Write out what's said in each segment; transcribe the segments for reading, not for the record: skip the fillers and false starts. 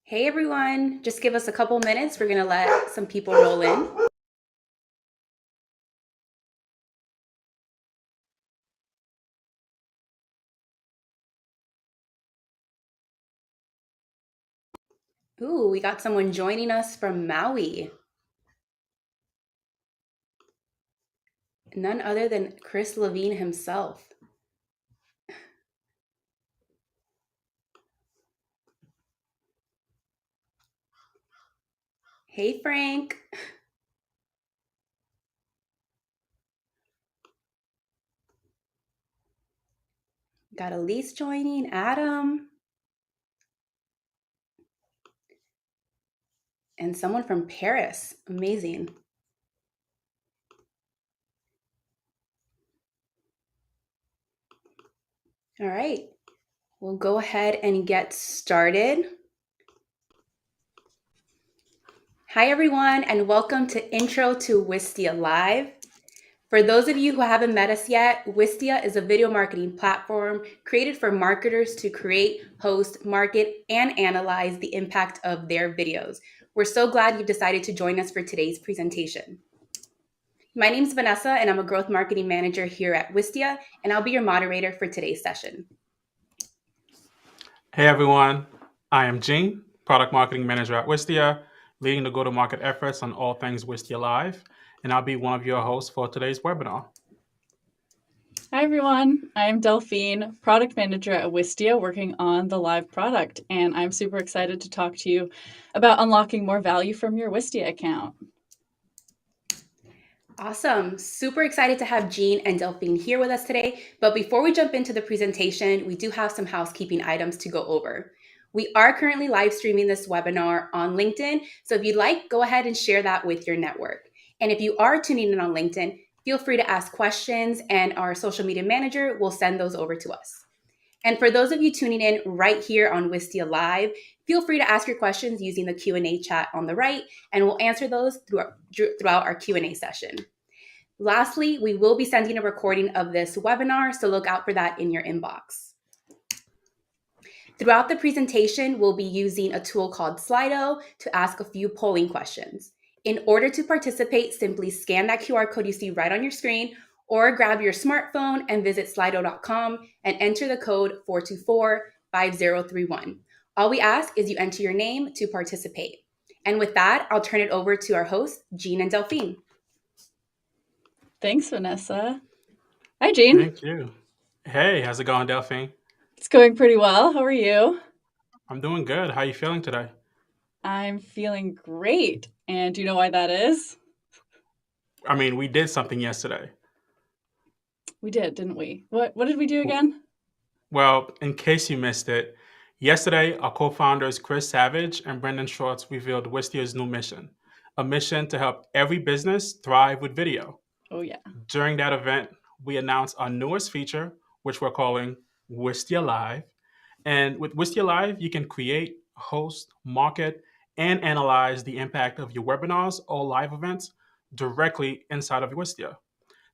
Hey everyone, just give us a couple minutes. We're going to let some people roll in. Ooh, we got someone joining us from Maui. None other than Chris Levine himself. Hey Frank. Got Elise joining, Adam, and someone from Paris. Amazing. All right, we'll go ahead and get started. Hi everyone, and welcome to Intro to Wistia Live. For those of you who haven't met us yet, Wistia is a video marketing platform created for marketers to create, host, market, and analyze the impact of their videos. We're so glad you've decided to join us for today's presentation. My name is Vanessa, and I'm a growth marketing manager here at Wistia, and I'll be your moderator for today's session. Hey everyone, I am Gene, product marketing manager at Wistia, leading the go-to-market efforts on all things Wistia Live, and I'll be one of your hosts for today's webinar. Hi everyone, I'm Delphine, product manager at Wistia, working on the live product, and I'm super excited to talk to you about unlocking more value from your Wistia account. Awesome. Super excited to have Jean and Delphine here with us today. But before we jump into the presentation, we do have some housekeeping items to go over. We are currently live streaming this webinar on LinkedIn. So if you'd like, go ahead and share that with your network. And if you are tuning in on LinkedIn, feel free to ask questions and our social media manager will send those over to us. And for those of you tuning in right here on Wistia Live, feel free to ask your questions using the Q&A chat on the right, and we'll answer those throughout our Q&A session. Lastly, we will be sending a recording of this webinar, so look out for that in your inbox. Throughout the presentation, we'll be using a tool called Slido to ask a few polling questions. In order to participate, simply scan that QR code you see right on your screen, or grab your smartphone and visit slido.com and enter the code 424-5031. All we ask is you enter your name to participate. And with that, I'll turn it over to our hosts, Jean and Delphine. Thanks, Vanessa. Hi, Jean. Thank you. Hey, how's it going, Delphine? It's going pretty well. How are you? I'm doing good. How are you feeling today? I'm feeling great. And do you know why that is? I mean, we did something yesterday. We did, didn't we? What did we do again? Well, in case you missed it, yesterday our co-founders Chris Savage and Brendan Schwartz revealed Wistia's new mission, a mission to help every business thrive with video. Oh, yeah. During that event, we announced our newest feature, which we're calling Wistia Live. And with Wistia Live, you can create, host, market, and analyze the impact of your webinars or live events directly inside of Wistia.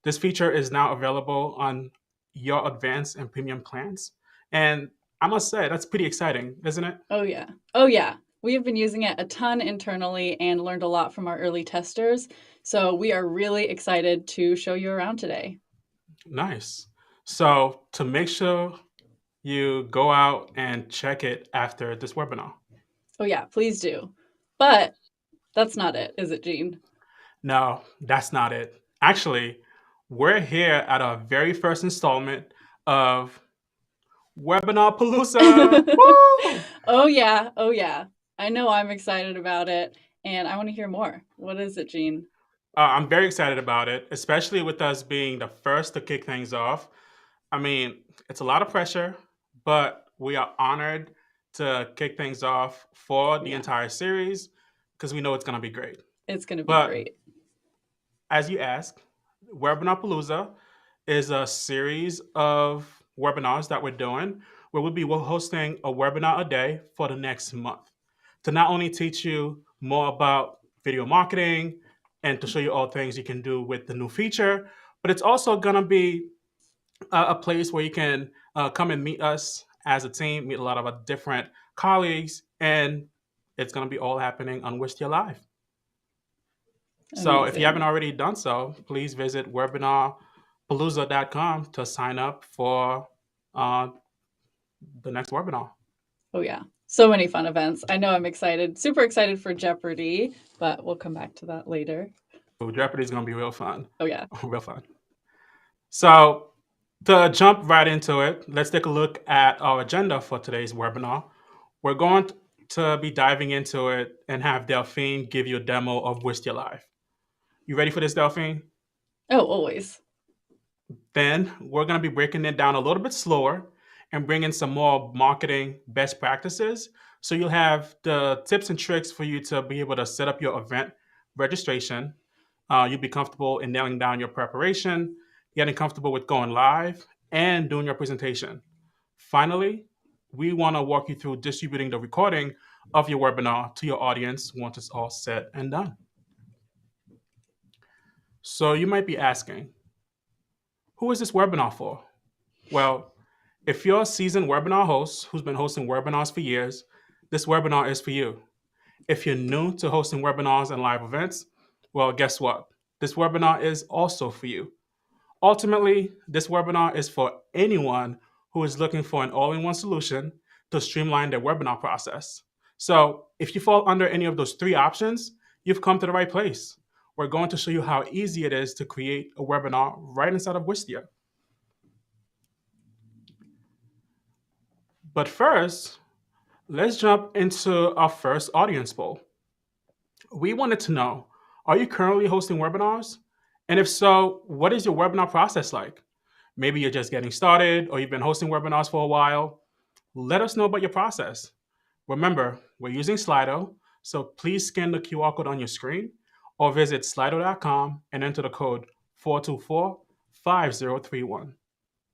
This feature is now available on your advanced and premium plans. And I must say, that's pretty exciting, isn't it? Oh, yeah. Oh, yeah. We have been using it a ton internally and learned a lot from our early testers. So we are really excited to show you around today. Nice. So to make sure you go out and check it after this webinar. Oh, yeah, please do. But that's not it, is it, Jean? No, that's not it. Actually, we're here at our very first installment of Webinar Palooza. Woo! Oh, yeah. Oh, yeah. I know I'm excited about it, and I want to hear more. What is it, Jean? I'm very excited about it, especially with us being the first to kick things off. I mean, it's a lot of pressure, but we are honored to kick things off for the Yeah. entire series because we know it's going to be great. It's going to be But great. as you ask, Webinar Palooza is a series of webinars that we're doing where we'll be hosting a webinar a day for the next month to not only teach you more about video marketing and to show you all things you can do with the new feature, but it's also going to be a place where you can come and meet us as a team, meet a lot of our different colleagues, and It's going to be all happening on Wistia Live. So if you Amazing. haven't already done so, please visit webinarpalooza.com to sign up for uh, the next webinar. Oh, yeah. So many fun events. I know I'm excited, super excited for Jeopardy, but we'll come back to that later. So Jeopardy is going to be real fun. Oh, yeah. Real fun. So to jump right into it, let's take a look at our agenda for today's webinar. We're going to be diving into it and have Delphine give you a demo of Wistia Live. You ready for this, Delphine? Oh, always. Then we're going to be breaking it down a little bit slower and bringing some more marketing best practices. So you'll have the tips and tricks for you to be able to set up your event registration. You'll be comfortable in nailing down your preparation, getting comfortable with going live, and doing your presentation. Finally, we want to walk you through distributing the recording of your webinar to your audience once it's all said and done. So you might be asking, who is this webinar for? Well, if you're a seasoned webinar host who's been hosting webinars for years, this webinar is for you. If you're new to hosting webinars and live events, well, guess what? This webinar is also for you. Ultimately, this webinar is for anyone who is looking for an all-in-one solution to streamline their webinar process. So if you fall under any of those three options, you've come to the right place. We're going to show you how easy it is to create a webinar right inside of Wistia. But first, let's jump into our first audience poll. We wanted to know, are you currently hosting webinars? And if so, what is your webinar process like? Maybe you're just getting started or you've been hosting webinars for a while. Let us know about your process. Remember, we're using Slido, so please scan the QR code on your screen or visit slido.com and enter the code 424-5031.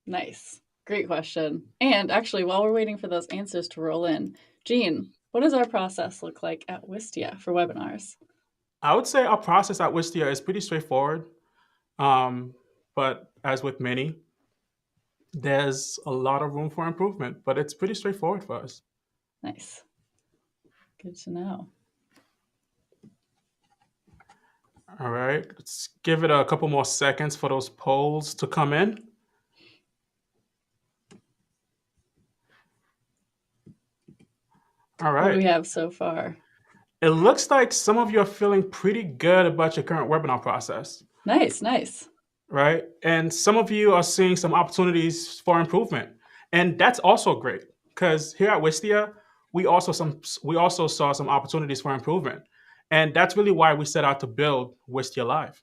Nice. Great question. And actually, while we're waiting for those answers to roll in, Jean, what does our process look like at Wistia for webinars? I would say our process at Wistia is pretty straightforward. But as with many, there's a lot of room for improvement, but it's pretty straightforward for us. Nice. Good to know. All right, let's give it a couple more seconds for those polls to come in. All What do we right, have so far? it looks like some of you are feeling pretty good about your current webinar process, Nice, nice. right? And some of you are seeing some opportunities for improvement. And that's also great because here at Wistia, we also saw some opportunities for improvement. And that's really why we set out to build Wistia Live.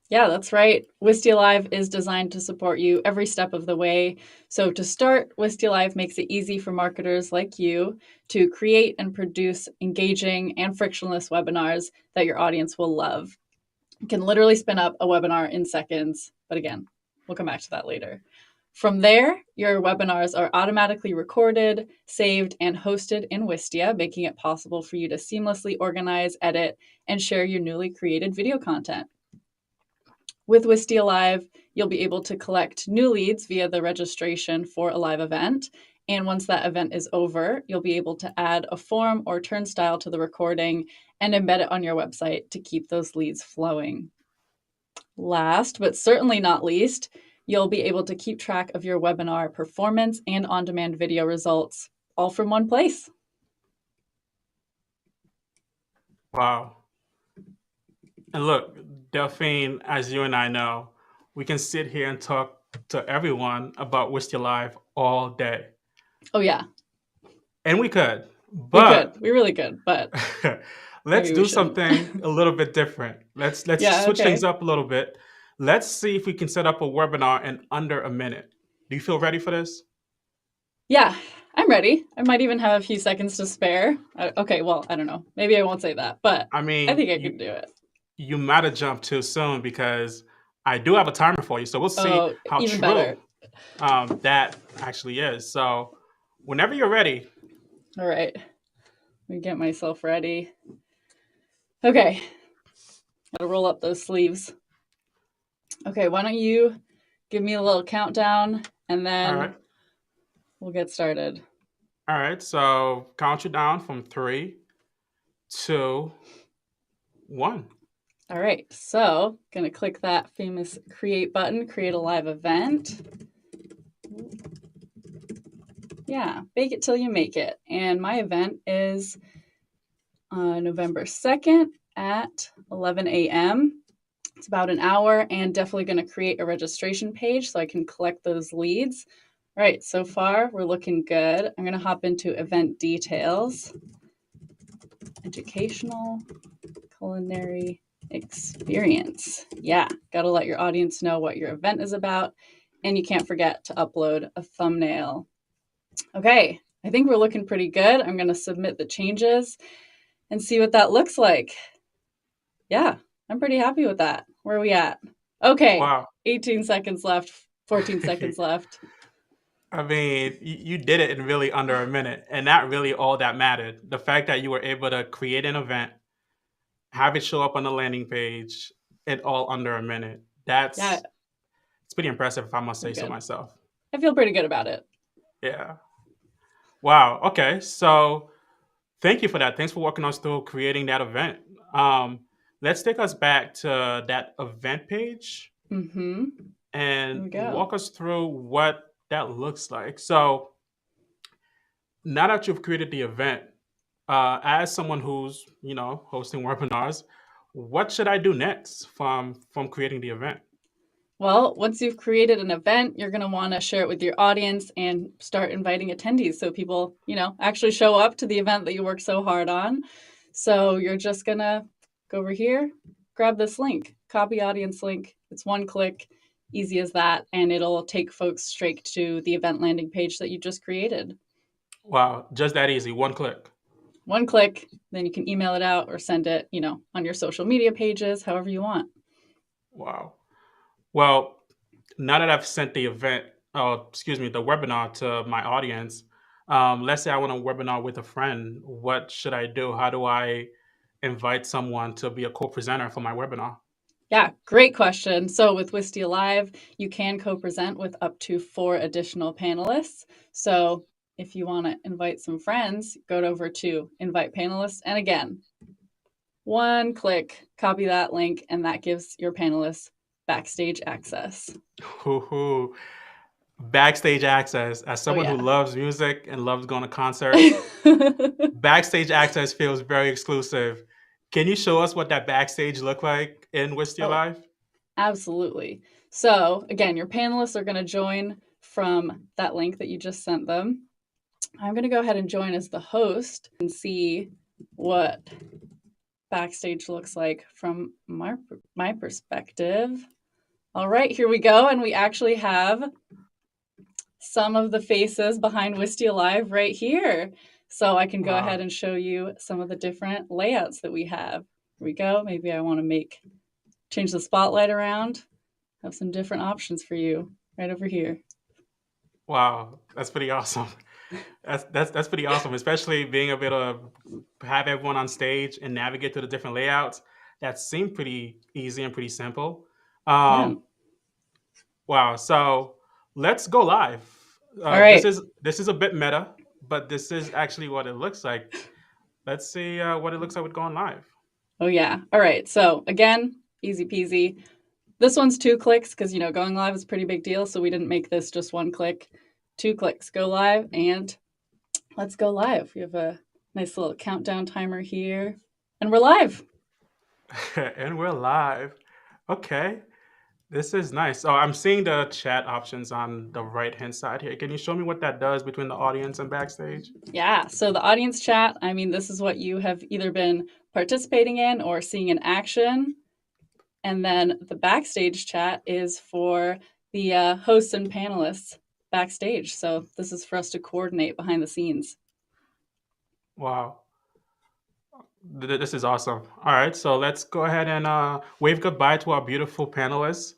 Yeah, that's right. Wistia Live is designed to support you every step of the way. So to start, Wistia Live makes it easy for marketers like you to create and produce engaging and frictionless webinars that your audience will love. You can literally spin up a webinar in seconds, but again, we'll come back to that later. From there, your webinars are automatically recorded, saved, and hosted in Wistia, making it possible for you to seamlessly organize, edit, and share your newly created video content. With Wistia Live, you'll be able to collect new leads via the registration for a live event. And once that event is over, you'll be able to add a form or turnstile to the recording and embed it on your website to keep those leads flowing. Last, but certainly not least, you'll be able to keep track of your webinar performance and on-demand video results all from one place. Wow. And look, Delphine, as you and I know, we can sit here and talk to everyone about Wistia Live all day. Oh, yeah. And we could, but we really could, but let's do something a little bit different. Let's switch things up a little bit. Let's see if we can set up a webinar in under a minute. Do you feel ready for this? Yeah, I'm ready. I might even have a few seconds to spare. Okay, well, I don't know. Maybe I won't say that, but I think I can do it. You might have jumped too soon because I do have a timer for you. So we'll see how true that actually is. So whenever you're ready. All right. Let me get myself ready. Okay. Gotta roll up those sleeves. Okay, why don't you give me a little countdown and then we'll get started. All right, so count you down from 3, two, one. All right, so gonna click that famous create button, create a live event. Yeah, bake it till you make it. And my event is November 2nd at 11 a.m. It's about an hour, and definitely going to create a registration page so I can collect those leads. All right, so far we're looking good. I'm going to hop into event details. Educational culinary experience. Yeah, got to let your audience know what your event is about. And you can't forget to upload a thumbnail. Okay, I think we're looking pretty good. I'm going to submit the changes and see what that looks like. Yeah, I'm pretty happy with that. Where are we at? Okay, Wow. 18 seconds left, 14 seconds left. I mean, you did it in really under a minute, and not really all that mattered. The fact that you were able to create an event, have it show up on the landing page, in all under a minute. Yeah, It's pretty impressive, if I must say pretty so good. myself. I feel pretty good about it. Yeah. Wow. Okay. So thank you for that. Thanks for walking us through creating that event. Let's take us back to that event page Mm-hmm. Here we and go. walk us through what that looks like. So now that you've created the event, as someone who's hosting webinars, what should I do next from creating the event? Well, once you've created an event, you're going to want to share it with your audience and start inviting attendees so people, actually show up to the event that you worked so hard on. So you're just going to go over here, grab this link, copy audience link. It's one click, easy as that, and it'll take folks straight to the event landing page that you just created. Wow, just that easy, one click. One click, then you can email it out or send it, on your social media pages, however you want. Wow. Well, now that I've sent the the webinar to my audience, let's say I want a webinar with a friend. What should I do? How do I invite someone to be a co-presenter for my webinar? Yeah, great question. So with Wistia Live, you can co-present with up to 4 additional panelists. So if you want to invite some friends, go over to invite panelists. And again, one click, copy that link, and that gives your panelists backstage access. Hoo-hoo. Backstage access. As someone who yeah. loves music and loves going to concerts, backstage access feels very exclusive. Can you show us what that backstage look like in Wistia Live? Absolutely. So again, your panelists are going to join from that link that you just sent them. I'm going to go ahead and join as the host and see what backstage looks like from my perspective. All right, here we go. And we actually have some of the faces behind Wistia Live right here. So I can go ahead and show you some of the different layouts that we have. Here we go. Maybe I want to change the spotlight around. Have some different options for you right over here. Wow, that's pretty awesome. That's pretty awesome, especially being able to have everyone on stage and navigate to the different layouts. That seemed pretty easy and pretty simple. Yeah. Wow. So let's go live. All right. This is a bit meta, but this is actually what it looks like. Let's see what it looks like with going live. Oh yeah. All right. So again, easy peasy. This one's 2 clicks because going live is a pretty big deal. So we didn't make this just 1 click. 2 clicks, go live, and let's go live. We have a nice little countdown timer here, and we're live. And we're live. Okay. This is nice. So I'm seeing the chat options on the right-hand side here. Can you show me what that does between the audience and backstage? Yeah, so the audience chat, this is what you have either been participating in or seeing in action. And then the backstage chat is for the hosts and panelists backstage. So this is for us to coordinate behind the scenes. Wow. This is awesome. All right, so let's go ahead and wave goodbye to our beautiful panelists.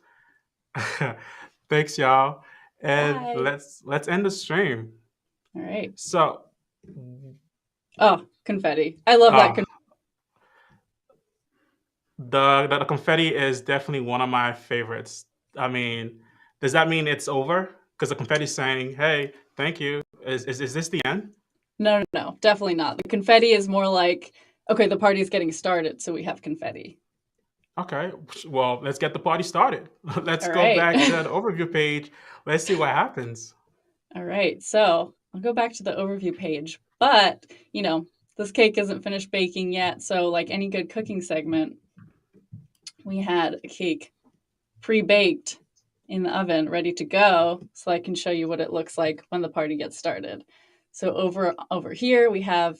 Thanks, y'all. And Bye. let's end the stream. All right. So, confetti. I love that confetti. The confetti is definitely one of my favorites. I mean, does that mean it's over? Because the confetti is saying, "Hey, thank you." Is this the end? No, definitely not. The confetti is more like, Okay, the party's getting started, so we have confetti. Okay, well, let's get the party started. Let's All go right. back to the overview page. Let's see what happens. All right, so I'll go back to the overview page, but this cake isn't finished baking yet. So, like any good cooking segment, we had a cake pre-baked in the oven, ready to go, so I can show you what it looks like when the party gets started. So over here, we have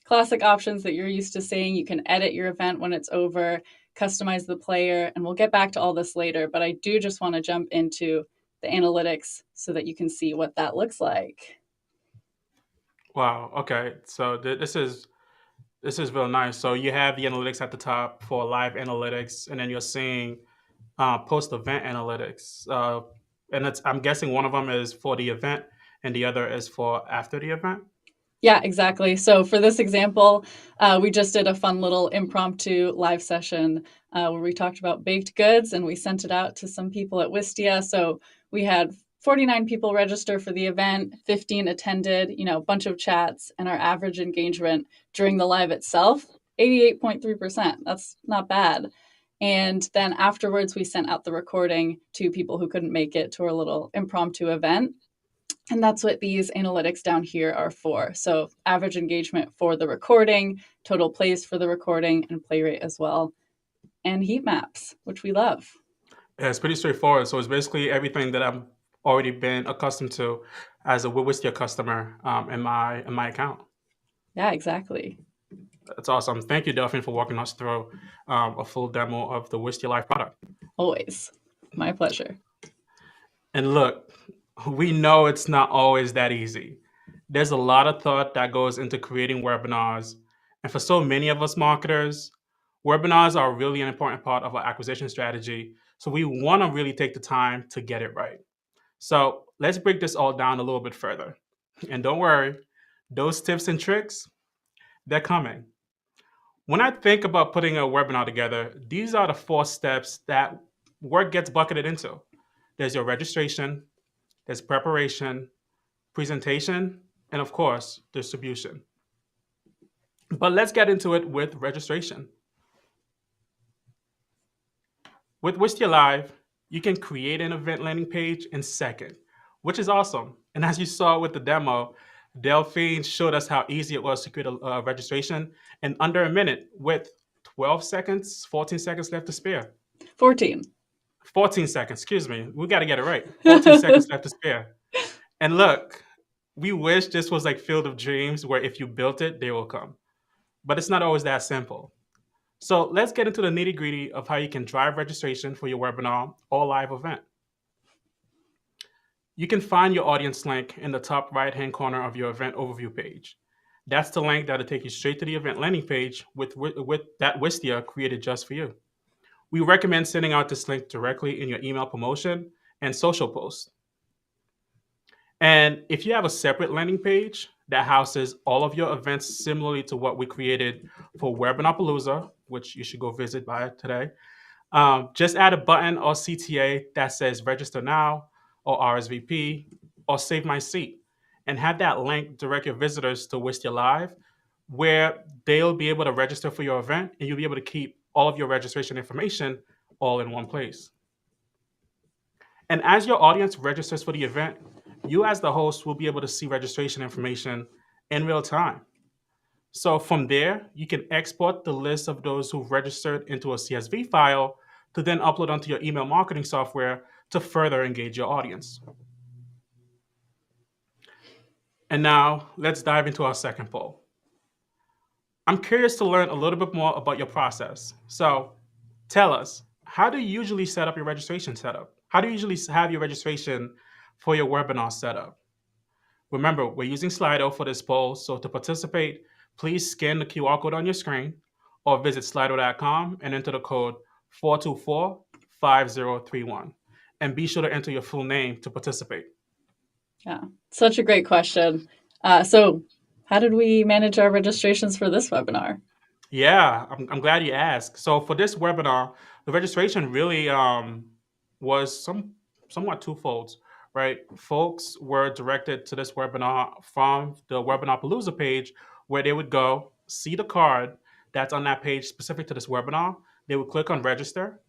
classic options that you're used to seeing. You can edit your event when it's over, customize the player, and we'll get back to all this later. But I do just want to jump into the analytics so that you can see what that looks like. Wow. Okay. So this is real nice. So you have the analytics at the top for live analytics, and then you're seeing post event analytics. And I'm guessing one of them is for the event, and the other is for after the event. Yeah, exactly. So for this example, we just did a fun little impromptu live session where we talked about baked goods, and we sent it out to some people at Wistia. So we had 49 people register for the event, 15 attended, a bunch of chats, and our average engagement during the live itself, 88.3%. That's not bad. And then afterwards, we sent out the recording to people who couldn't make it to our little impromptu event. And that's what these analytics down here are for. So average engagement for the recording, total plays for the recording, and play rate as well. And heat maps, which we love. Yeah, it's pretty straightforward. So it's basically everything that I've already been accustomed to as a Wistia customer in my account. Yeah, exactly. That's awesome. Thank you, Delphine, for walking us through a full demo of the Wistia Live product. Always. My pleasure. And look, we know it's not always that easy. There's a lot of thought that goes into creating webinars. And for so many of us marketers, webinars are really an important part of our acquisition strategy. So we want to really take the time to get it right. So let's break this all down a little bit further. And don't worry, those tips and tricks, they're coming. When I think about putting a webinar together, these are the 4 steps that work gets bucketed into. There's your registration, there's preparation, presentation, and of course, distribution. But let's get into it with registration. With Wistia Live, you can create an event landing page in seconds, which is awesome. And as you saw with the demo, Delphine showed us how easy it was to create a registration in under a minute with 12 seconds, 14 seconds left to spare. 14 seconds, excuse me. We got to get it right. 14 seconds left to spare. And look, we wish this was like Field of Dreams where if you built it, they will come. But it's not always that simple. So let's get into the nitty gritty of how you can drive registration for your webinar or live event. You can find your audience link in the top right-hand corner of your event overview page. That's the link that'll take you straight to the event landing page with that Wistia created just for you. We recommend sending out this link directly in your email promotion and social posts. And if you have a separate landing page that houses all of your events similarly to what we created for Webinarpalooza, which you should go visit by today, just add a button or CTA that says register now or RSVP or save my seat and have that link direct your visitors to Wistia Live where they'll be able to register for your event and you'll be able to keep all of your registration information all in one place. And as your audience registers for the event, you as the host will be able to see registration information in real time. So from there, you can export the list of those who've registered into a CSV file to then upload onto your email marketing software to further engage your audience. And now let's dive into our second poll. I'm curious to learn a little bit more about your process. So tell us, how do you usually set up your registration setup? How do you usually have your registration for your webinar setup? Remember, we're using Slido for this poll, so to participate, please scan the QR code on your screen or visit slido.com and enter the code 424-5031. And be sure to enter your full name to participate. Yeah, such a great question. So how did we manage our registrations for this webinar? Yeah, I'm glad you asked. So for this webinar, the registration really was somewhat twofold, right? Folks were directed to this webinar from the Webinarpalooza page where they would go see the card that's on that page specific to this webinar, they would click on register,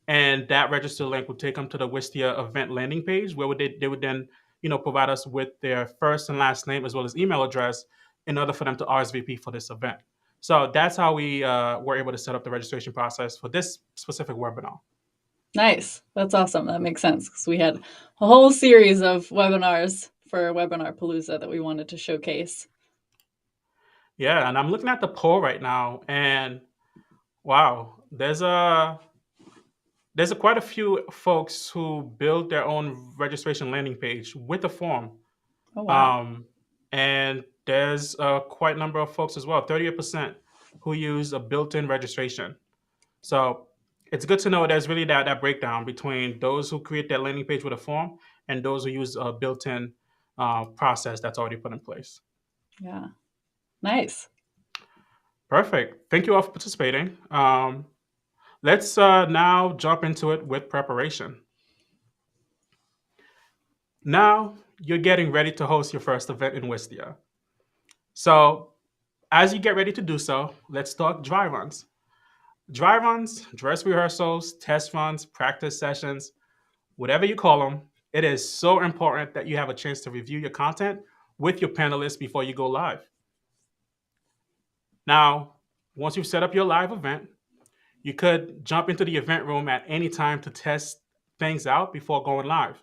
and that register link would take them to the Wistia event landing page where they would then provide us with their first and last name as well as email address in order for them to RSVP for this event. So that's how we were able to set up the registration process for this specific webinar. Nice. That's awesome. That makes sense because we had a whole series of webinars for Webinar Palooza that we wanted to showcase. Yeah, and I'm looking at the poll right now, and wow, there's quite a few folks who build their own registration landing page with a form. Oh, wow. And there's quite a number of folks as well, 38%, who use a built-in registration. So it's good to know there's really that breakdown between those who create that landing page with a form and those who use a built-in process that's already put in place. Yeah. Nice. Perfect. Thank you all for participating. Let's now jump into it with preparation. Now you're getting ready to host your first event in Wistia. So as you get ready to do so, let's talk dry runs. Dry runs, dress rehearsals, test runs, practice sessions, whatever you call them, it is so important that you have a chance to review your content with your panelists before you go live. Now, once you've set up your live event, you could jump into the event room at any time to test things out before going live.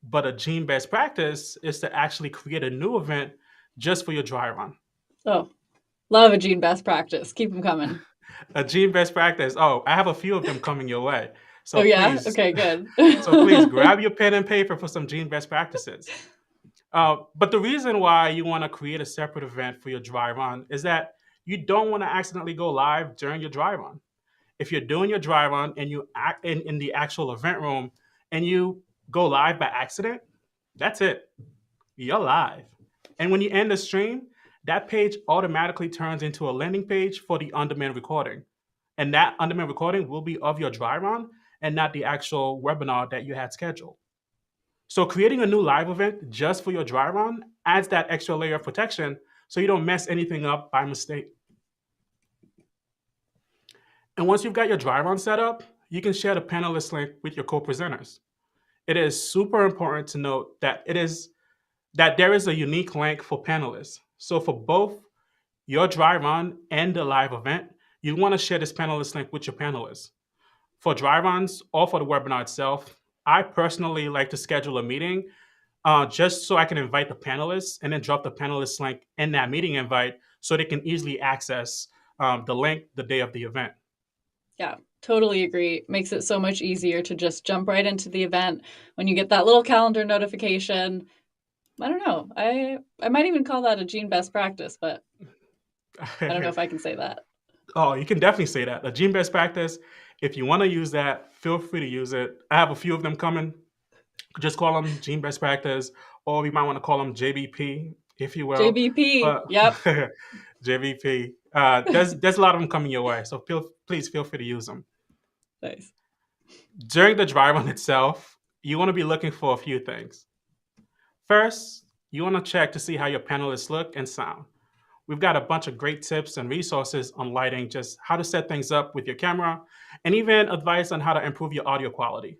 But a Gene best practice is to actually create a new event just for your dry run. Oh, love a Gene best practice. Keep them coming. A Gene best practice. Oh, I have a few of them coming your way. So yeah? Please, okay, good. so please grab your pen and paper for some Gene best practices. But the reason why you want to create a separate event for your dry run is that you don't want to accidentally go live during your dry run. If you're doing your dry run and you act in the actual event room and you go live by accident, that's it. You're live. And when you end the stream, that page automatically turns into a landing page for the on-demand recording. And that on-demand recording will be of your dry run and not the actual webinar that you had scheduled. So creating a new live event just for your dry run adds that extra layer of protection so you don't mess anything up by mistake. And once you've got your dry run set up, you can share the panelist link with your co-presenters. It is super important to note that there is a unique link for panelists. So for both your dry run and the live event, you want to share this panelist link with your panelists. For dry runs or for the webinar itself, I personally like to schedule a meeting just so I can invite the panelists and then drop the panelist link in that meeting invite so they can easily access the link the day of the event. Yeah, totally agree. Makes it so much easier to just jump right into the event when you get that little calendar notification. I don't know. I might even call that a Gene best practice, but I don't know if I can say that. Oh, you can definitely say that. A Gene best practice. If you want to use that, feel free to use it. I have a few of them coming. Just call them Gene best practice, or we might want to call them JBP, if you will. JBP. Yep. JBP. There's a lot of them coming your way, so please feel free to use them. Nice. During the dry run itself, you want to be looking for a few things. First, you want to check to see how your panelists look and sound. We've got a bunch of great tips and resources on lighting, just how to set things up with your camera, and even advice on how to improve your audio quality.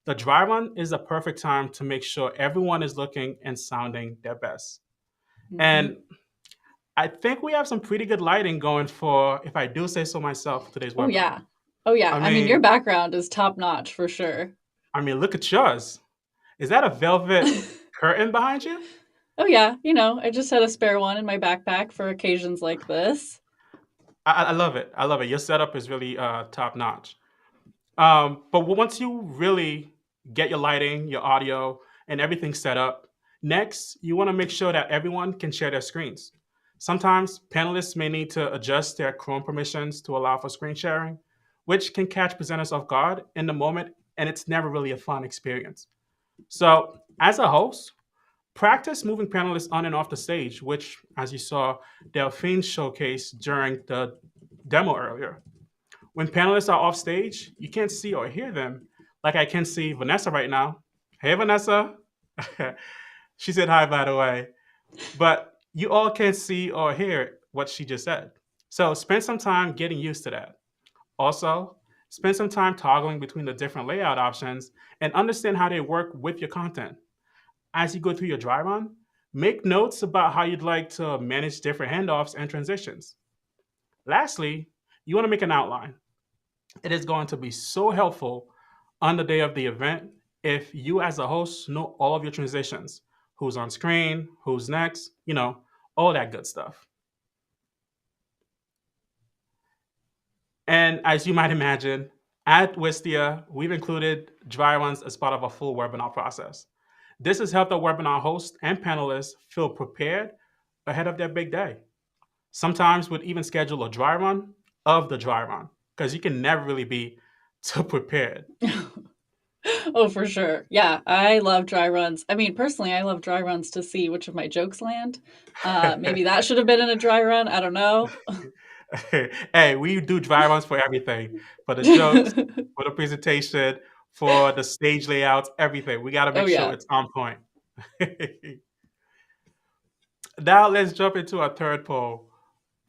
The dry run is a perfect time to make sure everyone is looking and sounding their best. Mm-hmm. And I think we have some pretty good lighting going for, if I do say so myself, today's webinar. Oh yeah. I mean, your background is top notch for sure. I mean, look at yours. Is that a velvet curtain behind you? Oh yeah. I just had a spare one in my backpack for occasions like this. I love it. I love it. Your setup is really top notch. But once you really get your lighting, your audio, and everything set up, next, you want to make sure that everyone can share their screens. Sometimes panelists may need to adjust their Chrome permissions to allow for screen sharing, which can catch presenters off guard in the moment, and it's never really a fun experience. So as a host, practice moving panelists on and off the stage, which, as you saw, Delphine showcased during the demo earlier. When panelists are off stage, you can't see or hear them, like I can see Vanessa right now. Hey, Vanessa. She said hi, by the way. But you all can't see or hear what she just said. So spend some time getting used to that. Also, spend some time toggling between the different layout options and understand how they work with your content. As you go through your dry run, make notes about how you'd like to manage different handoffs and transitions. Lastly, you want to make an outline. It is going to be so helpful on the day of the event if you, as a host, know all of your transitions, who's on screen, who's next, all that good stuff. And as you might imagine, at Wistia, we've included dry runs as part of a full webinar process. This has helped our webinar hosts and panelists feel prepared ahead of their big day. Sometimes we'd even schedule a dry run of the dry run because you can never really be too prepared. Oh, for sure. Yeah, I love dry runs. I mean, personally, I love dry runs to see which of my jokes land. Maybe that should have been in a dry run. I don't know. Hey, we do dry runs for everything, for the jokes, for the presentation, for the stage layouts, everything. We got to Oh, make sure yeah. it's on point. Now let's jump into our third poll.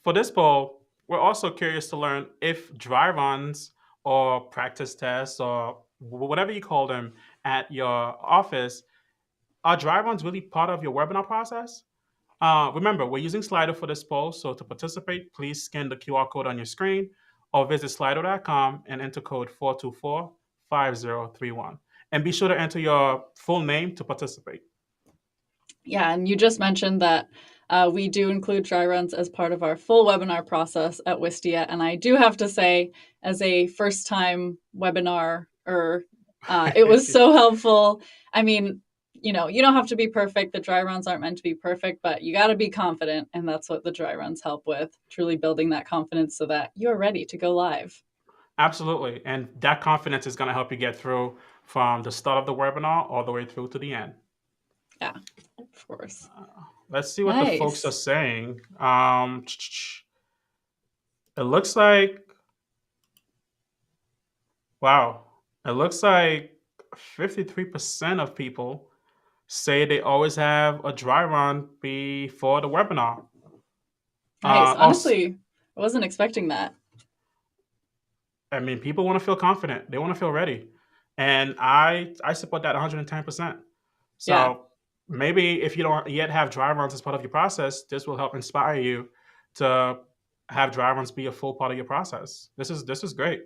For this poll, we're also curious to learn if dry runs or practice tests or whatever you call them at your office, are dry runs really part of your webinar process? Remember, we're using Slido for this poll, so to participate, please scan the QR code on your screen or visit slido.com and enter code 4245031. And be sure to enter your full name to participate. Yeah, and you just mentioned that we do include dry runs as part of our full webinar process at Wistia. And I do have to say, as a first time webinar, it was so helpful. I mean, you don't have to be perfect. The dry runs aren't meant to be perfect, but you got to be confident. And that's what the dry runs help with, truly building that confidence so that you're ready to go live. Absolutely. And that confidence is going to help you get through from the start of the webinar all the way through to the end. Yeah, of course. Let's see what the folks are saying. It looks like, wow, it looks like 53% of people say they always have a dry run before the webinar. Nice. Also, Honestly, I wasn't expecting that. I mean, people want to feel confident. They want to feel ready. And I support that 110%. So Yeah. maybe if you don't yet have dry runs as part of your process, this will help inspire you to have dry runs be a full part of your process. This is great.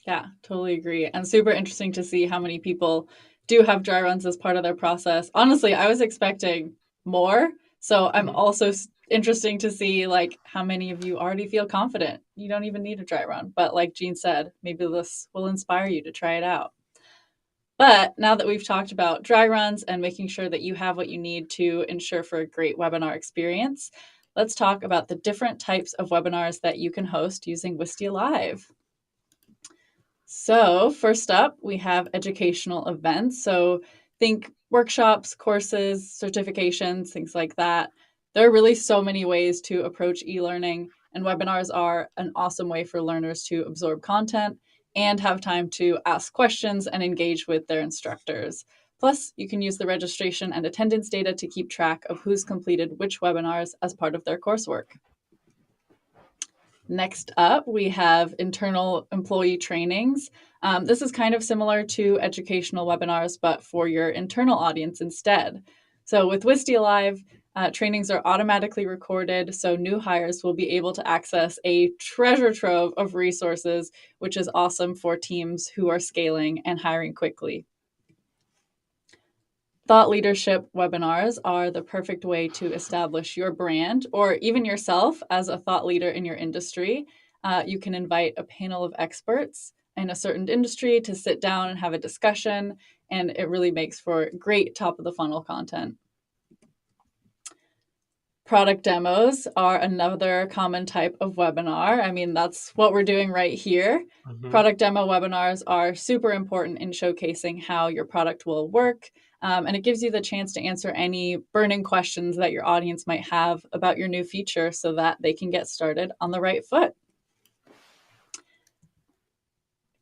Yeah, totally agree. And super interesting to see how many people do have dry runs as part of their process. Honestly, I was expecting more. So I'm also interesting to see like how many of you already feel confident. You don't even need a dry run. But like Jean said, maybe this will inspire you to try it out. But now that we've talked about dry runs and making sure that you have what you need to ensure for a great webinar experience, let's talk about the different types of webinars that you can host using Wistia Live. So first up, we have educational events. So think workshops, courses, certifications, things like that. There are really so many ways to approach e-learning, and webinars are an awesome way for learners to absorb content and have time to ask questions and engage with their instructors. Plus, you can use the registration and attendance data to keep track of who's completed which webinars as part of their coursework. Next up, we have internal employee trainings. This is kind of similar to educational webinars, but for your internal audience instead. So with Wistia Live, trainings are automatically recorded, so new hires will be able to access a treasure trove of resources, which is awesome for teams who are scaling and hiring quickly. Thought leadership webinars are the perfect way to establish your brand or even yourself as a thought leader in your industry. You can invite a panel of experts in a certain industry to sit down and have a discussion, and it really makes for great top of the funnel content. Product demos are another common type of webinar. I mean, that's what we're doing right here. Product demo webinars are super important in showcasing how your product will work. And it gives you the chance to answer any burning questions that your audience might have about your new feature so that they can get started on the right foot.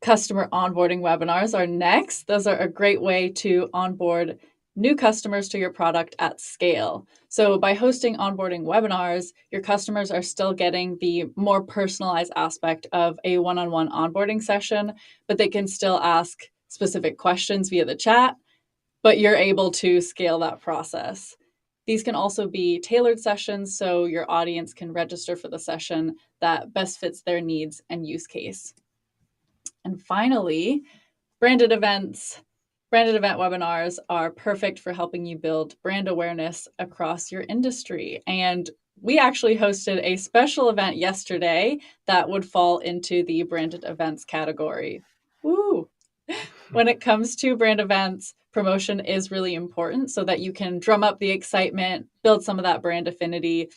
Customer onboarding webinars are next. Those are a great way to onboard new customers to your product at scale. So by hosting onboarding webinars, your customers are still getting the more personalized aspect of a one-on-one onboarding session, but they can still ask specific questions via the chat, but you're able to scale that process. These can also be tailored sessions, so your audience can register for the session that best fits their needs and use case. And finally, branded events. Branded event webinars are perfect for helping you build brand awareness across your industry. And we actually hosted a special event yesterday that would fall into the branded events category. Woo! When it comes to brand events, promotion is really important so that you can drum up the excitement, build some of that brand affinity,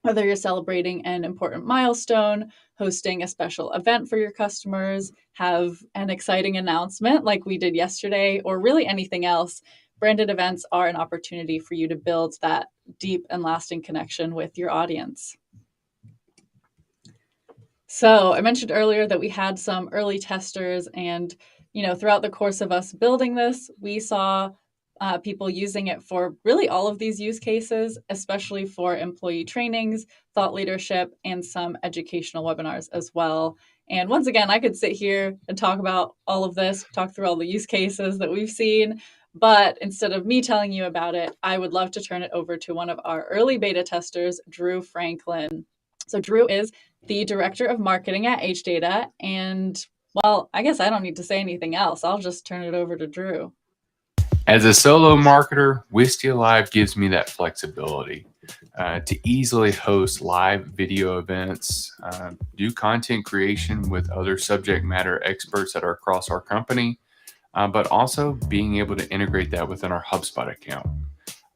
whether you're celebrating an important milestone, hosting a special event for your customers, have an exciting announcement like we did yesterday, or really anything else. Branded events are an opportunity for you to build that deep and lasting connection with your audience. So I mentioned earlier that we had some early testers, and throughout the course of us building this, we saw people using it for really all of these use cases, especially for employee trainings, thought leadership, and some educational webinars as well. And once again, I could sit here and talk about all of this, talk through all the use cases that we've seen. But instead of me telling you about it, I would love to turn it over to one of our early beta testers, Drew Franklin. So Drew is the director of marketing at HData. And well, I guess I don't need to say anything else. I'll just turn it over to Drew. As a solo marketer, Wistia Live gives me that flexibility to easily host live video events, do content creation with other subject matter experts that are across our company, but also being able to integrate that within our HubSpot account.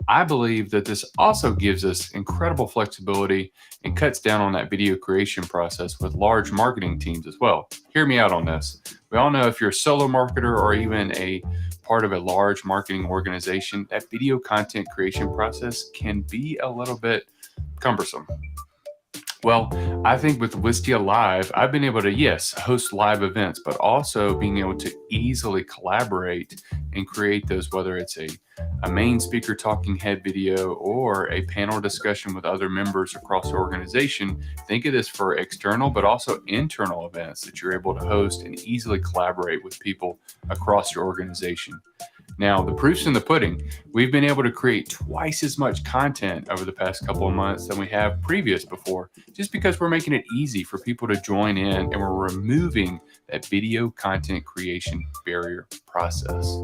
I believe that this also gives us incredible flexibility and cuts down on that video creation process with large marketing teams as well. Hear me out on this. We all know if you're a solo marketer or even a part of a large marketing organization, that video content creation process can be a little bit cumbersome. Well, I think with Wistia Live, I've been able to, yes, host live events, but also being able to easily collaborate and create those, whether it's a main speaker talking head video or a panel discussion with other members across the organization. Think of this for external, but also internal events that you're able to host and easily collaborate with people across your organization. Now, the proof's in the pudding. We've been able to create twice as much content over the past couple of months than we have before, just because we're making it easy for people to join in and we're removing that video content creation barrier process.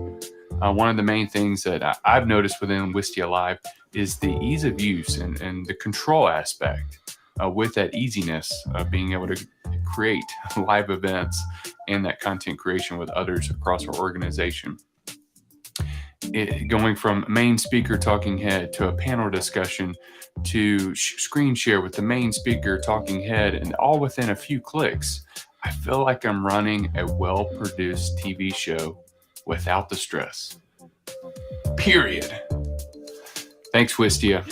One of the main things that I've noticed within Wistia Live is the ease of use and the control aspect with that easiness of being able to create live events and that content creation with others across our organization. Going from main speaker talking head to a panel discussion to screen share with the main speaker talking head, and all within a few clicks. I feel like I'm running a well-produced TV show without the stress. Period. Thanks, Wistia.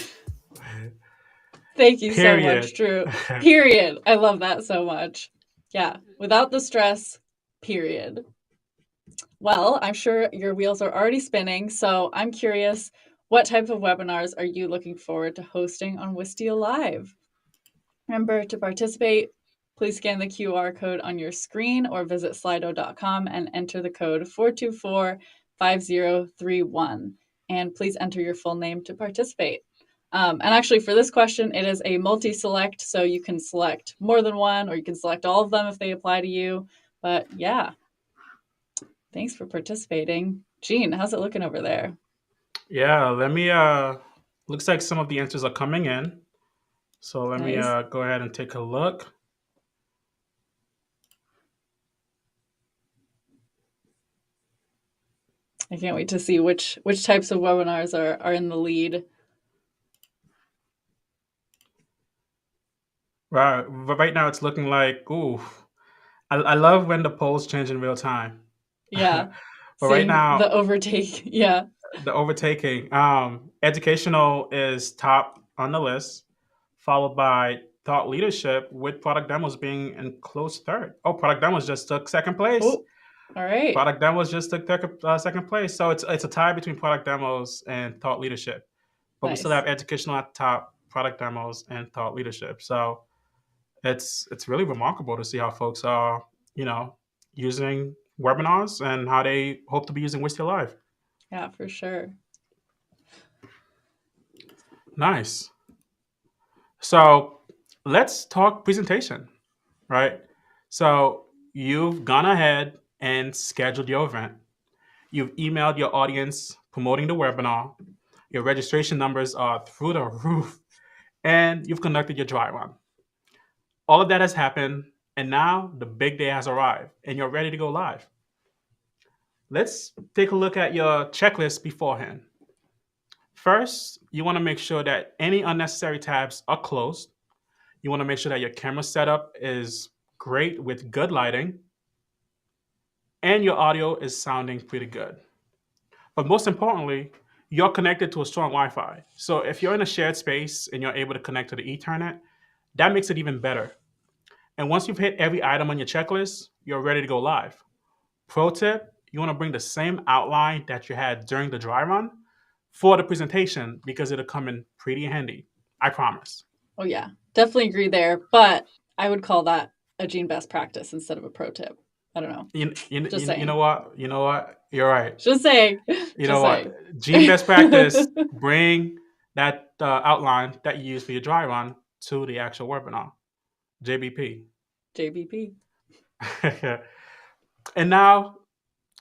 Thank you so much, Drew. Period. I love that so much. Yeah, without the stress, period. Well, I'm sure your wheels are already spinning, so I'm curious, what type of webinars are you looking forward to hosting on Wistia Live? Remember to participate. Please scan the QR code on your screen or visit slido.com and enter the code 4245031. And please enter your full name to participate. And actually for this question, it is a multi-select, so you can select more than one or you can select all of them if they apply to you. But yeah. Thanks for participating. Gene, how's it looking over there? Yeah, looks like some of the answers are coming in. So let me go ahead and take a look. I can't wait to see which types of webinars are in the lead. Right now it's looking like, ooh, I love when the polls change in real time. Yeah. But right now, the overtake, yeah. The overtaking. Educational is top on the list, followed by thought leadership, with product demos being in close third. Oh, product demos just took second place. Oh, All right. Product demos just took second place. So it's a tie between product demos and thought leadership. But we still Nice. have educational at the top, product demos, and thought leadership. So it's really remarkable to see how folks are, using webinars and how they hope to be using Wistia Live. Yeah, for sure. Nice. So let's talk presentation, right? So you've gone ahead and scheduled your event. You've emailed your audience promoting the webinar. Your registration numbers are through the roof, and you've conducted your dry run. All of that has happened, and now the big day has arrived, and you're ready to go live. Let's take a look at your checklist beforehand. First, you want to make sure that any unnecessary tabs are closed. You want to make sure that your camera setup is great with good lighting, and your audio is sounding pretty good. But most importantly, you're connected to a strong Wi-Fi. So if you're in a shared space and you're able to connect to the Ethernet, that makes it even better. And once you've hit every item on your checklist, you're ready to go live. Pro tip, you want to bring the same outline that you had during the dry run for the presentation because it'll come in pretty handy. I promise. Oh, yeah. Definitely agree there. But I would call that a Gene best practice instead of a pro tip. I don't know. You know what? You're right. Just saying. You know what? Gene best practice, bring that outline that you use for your dry run to the actual webinar. JBP. And now,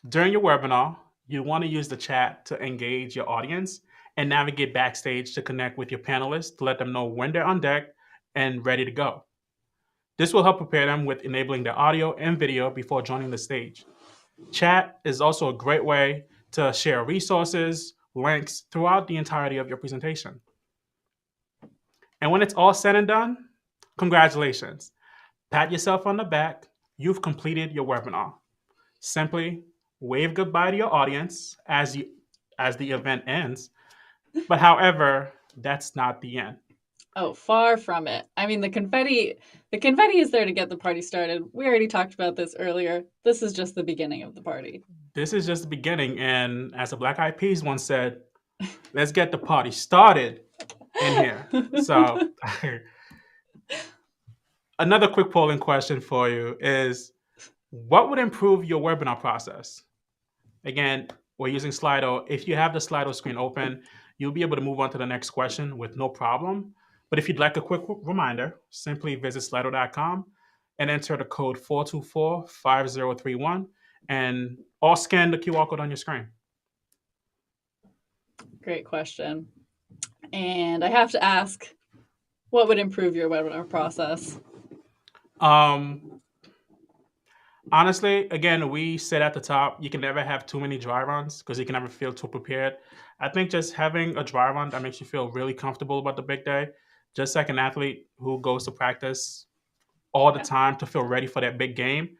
during your webinar, you want to use the chat to engage your audience and navigate backstage to connect with your panelists to let them know when they're on deck and ready to go. This will help prepare them with enabling their audio and video before joining the stage. Chat is also a great way to share resources, links throughout the entirety of your presentation. And when it's all said and done, congratulations. Pat yourself on the back. You've completed your webinar. Simply wave goodbye to your audience as the event ends. But however, that's not the end. Oh, far from it. I mean, the confetti is there to get the party started. We already talked about this earlier. This is just the beginning of the party. This is just the beginning. And as the Black Eyed Peas once said, let's get the party started in here. So another quick polling question for you is, what would improve your webinar process? Again, we're using Slido. If you have the Slido screen open, you'll be able to move on to the next question with no problem. But if you'd like a quick reminder, simply visit slido.com and enter the code 424-5031 or scan the QR code on your screen. Great question. And I have to ask, what would improve your webinar process? Honestly, again, we said at the top, you can never have too many dry runs because you can never feel too prepared. I think just having a dry run that makes you feel really comfortable about the big day, just like an athlete who goes to practice all the time to feel ready for that big game.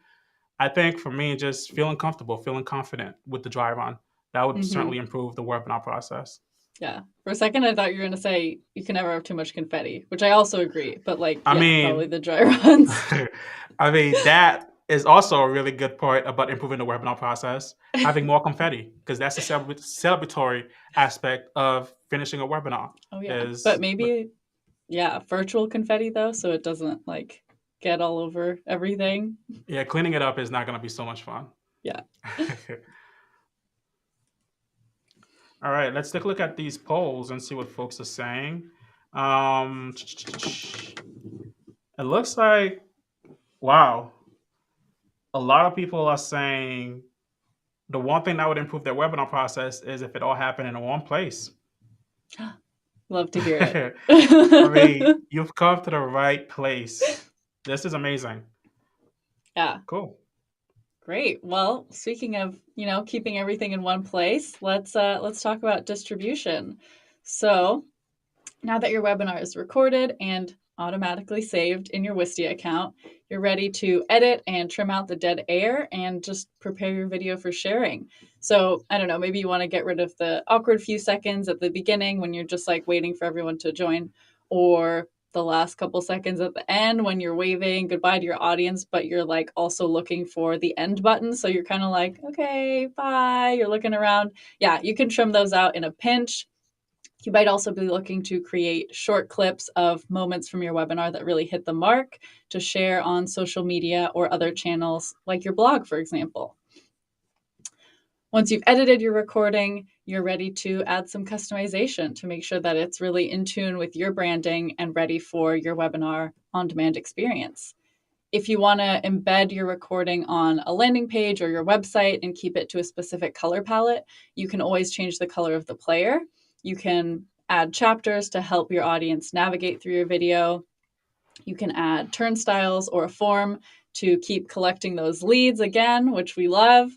I think for me, just feeling comfortable, feeling confident with the dry run, that would certainly improve the webinar process. Yeah. For a second, I thought you were going to say you can never have too much confetti, which I also agree. But probably the dry runs. I mean, that is also a really good part about improving the webinar process, having more confetti, because that's the celebratory aspect of finishing a webinar. Oh, yeah. But maybe, virtual confetti, though, so it doesn't, get all over everything. Yeah, cleaning it up is not going to be so much fun. Yeah. All right, let's take a look at these polls and see what folks are saying. It looks like, wow, a lot of people are saying the one thing that would improve their webinar process is if it all happened in one place. Love to hear it. I mean, you've come to the right place. This is amazing. Yeah. Cool. Great. Well, speaking of, keeping everything in one place, let's talk about distribution. So now that your webinar is recorded and automatically saved in your Wistia account, you're ready to edit and trim out the dead air and just prepare your video for sharing. So I don't know, maybe you want to get rid of the awkward few seconds at the beginning when you're just waiting for everyone to join, or the last couple seconds at the end when you're waving goodbye to your audience, but you're like also looking for the end button. So you're kind of like, okay, bye. You're looking around. Yeah, you can trim those out in a pinch. You might also be looking to create short clips of moments from your webinar that really hit the mark to share on social media or other channels like your blog, for example. Once you've edited your recording, you're ready to add some customization to make sure that it's really in tune with your branding and ready for your webinar on-demand experience. If you want to embed your recording on a landing page or your website and keep it to a specific color palette, you can always change the color of the player. You can add chapters to help your audience navigate through your video. You can add turnstiles or a form to keep collecting those leads again, which we love.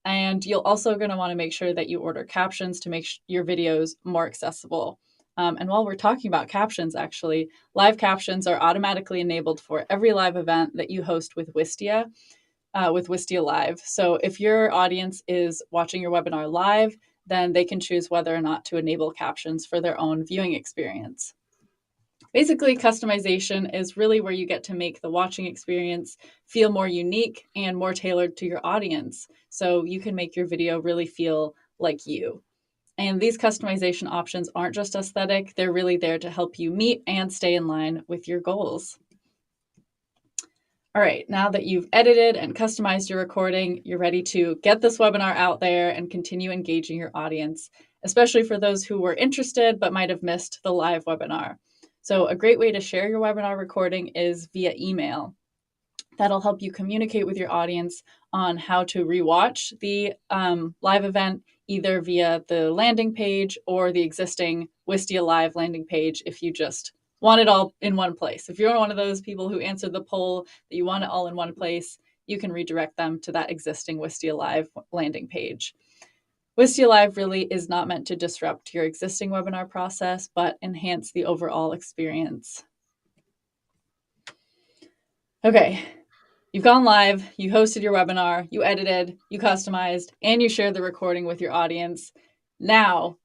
And you're also going to want to make sure that you order captions to make your videos more accessible. And while we're talking about captions, actually, live captions are automatically enabled for every live event that you host with Wistia Live. So if your audience is watching your webinar live, then they can choose whether or not to enable captions for their own viewing experience. Basically, customization is really where you get to make the watching experience feel more unique and more tailored to your audience. So you can make your video really feel like you. And these customization options aren't just aesthetic, they're really there to help you meet and stay in line with your goals. All right, now that you've edited and customized your recording, you're ready to get this webinar out there and continue engaging your audience, especially for those who were interested but might have missed the live webinar. So a great way to share your webinar recording is via email. That'll help you communicate with your audience on how to rewatch the live event, either via the landing page or the existing Wistia Live landing page if you just want it all in one place. If you're one of those people who answered the poll that you want it all in one place, you can redirect them to that existing Wistia Live landing page. Wistia Live really is not meant to disrupt your existing webinar process, but enhance the overall experience. Okay, you've gone live, you hosted your webinar, you edited, you customized, and you shared the recording with your audience. Now